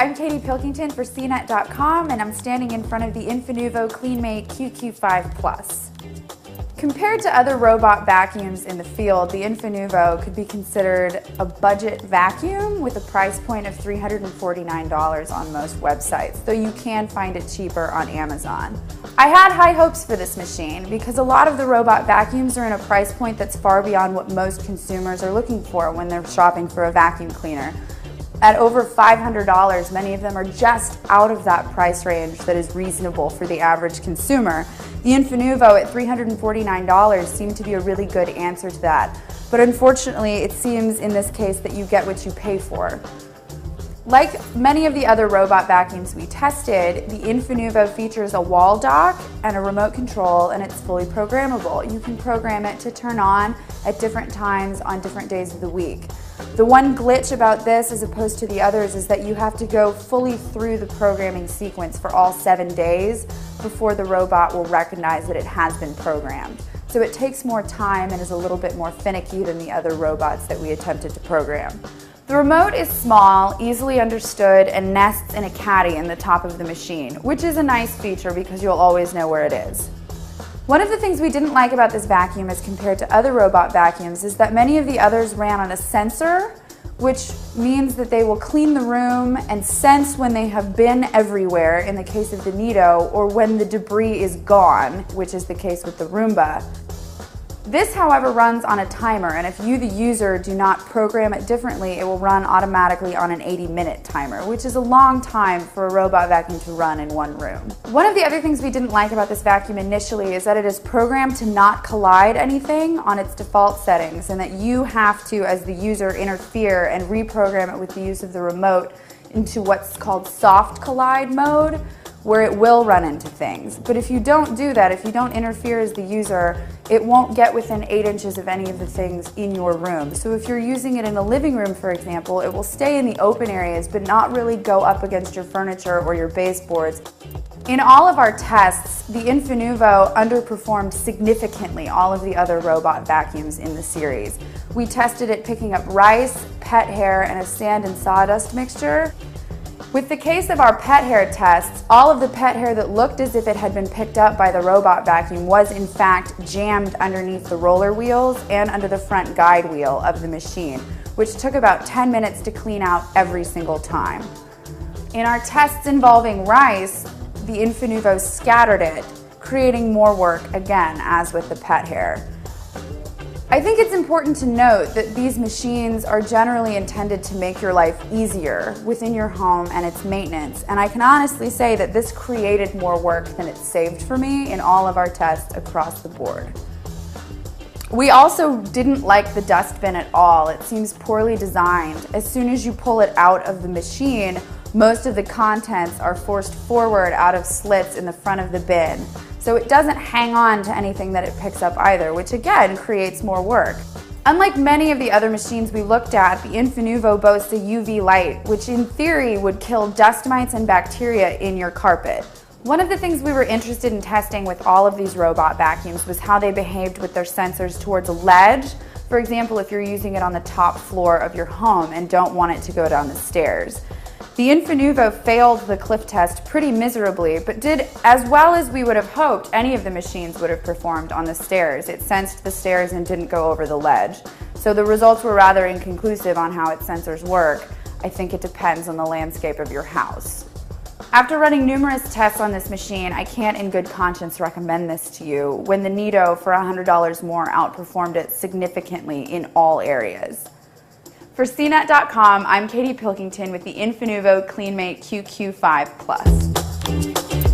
I'm Katie Pilkington for CNET.com, and I'm standing in front of the Infinuvo CleanMate QQ5 Plus. Compared to other robot vacuums in the field, the Infinuvo could be considered a budget vacuum with a price point of $349 on most websites, though you can find it cheaper on Amazon. I had high hopes for this machine because a lot of the robot vacuums are in a price point that's far beyond what most consumers are looking for when they're shopping for a vacuum cleaner. At over $500, many of them are just out of that price range that is reasonable for the average consumer. The Infinuvo at $349 seemed to be a really good answer to that, but unfortunately it seems in this case that you get what you pay for. Like many of the other robot vacuums we tested, the Infinuvo features a wall dock and a remote control, and it's fully programmable. You can program it to turn on at different times on different days of the week. The one glitch about this, as opposed to the others, is that you have to go fully through the programming sequence for all 7 days before the robot will recognize that it has been programmed. So it takes more time and is a little bit more finicky than the other robots that we attempted to program. The remote is small, easily understood, and nests in a caddy in the top of the machine, which is a nice feature because you'll always know where it is. One of the things we didn't like about this vacuum as compared to other robot vacuums is that many of the others ran on a sensor, which means that they will clean the room and sense when they have been everywhere in the case of the Neato, or when the debris is gone, which is the case with the Roomba. This, however, runs on a timer, and if you, the user, do not program it differently, it will run automatically on an 80-minute timer, which is a long time for a robot vacuum to run in one room. One of the other things we didn't like about this vacuum initially is that it is programmed to not collide anything on its default settings, and that you have to, as the user, interfere and reprogram it with the use of the remote into what's called soft collide mode, where it will run into things. But if you don't do that, if you don't interfere as the user, it won't get within 8 inches of any of the things in your room. So if you're using it in a living room, for example, it will stay in the open areas but not really go up against your furniture or your baseboards. In all of our tests, the Infinuvo underperformed significantly all of the other robot vacuums in the series. We tested it picking up rice, pet hair, and a sand and sawdust mixture. With the case of our pet hair tests, all of the pet hair that looked as if it had been picked up by the robot vacuum was in fact jammed underneath the roller wheels and under the front guide wheel of the machine, which took about 10 minutes to clean out every single time. In our tests involving rice, the Infinuvo scattered it, creating more work again, as with the pet hair. I think it's important to note that these machines are generally intended to make your life easier within your home and its maintenance, and I can honestly say that this created more work than it saved for me in all of our tests across the board. We also didn't like the dustbin at all. It seems poorly designed. As soon as you pull it out of the machine, most of the contents are forced forward out of slits in the front of the bin. So it doesn't hang on to anything that it picks up either, which again creates more work. Unlike many of the other machines we looked at, the Infinuvo boasts a UV light, which in theory would kill dust mites and bacteria in your carpet. One of the things we were interested in testing with all of these robot vacuums was how they behaved with their sensors towards a ledge. For example, if you're using it on the top floor of your home and don't want it to go down the stairs. The Infinuvo failed the cliff test pretty miserably, but did as well as we would have hoped any of the machines would have performed on the stairs. It sensed the stairs and didn't go over the ledge. So the results were rather inconclusive on how its sensors work. I think it depends on the landscape of your house. After running numerous tests on this machine, I can't in good conscience recommend this to you when the Neato for $100 more outperformed it significantly in all areas. For CNET.com, I'm Katie Pilkington with the Infinuvo CleanMate QQ5 Plus.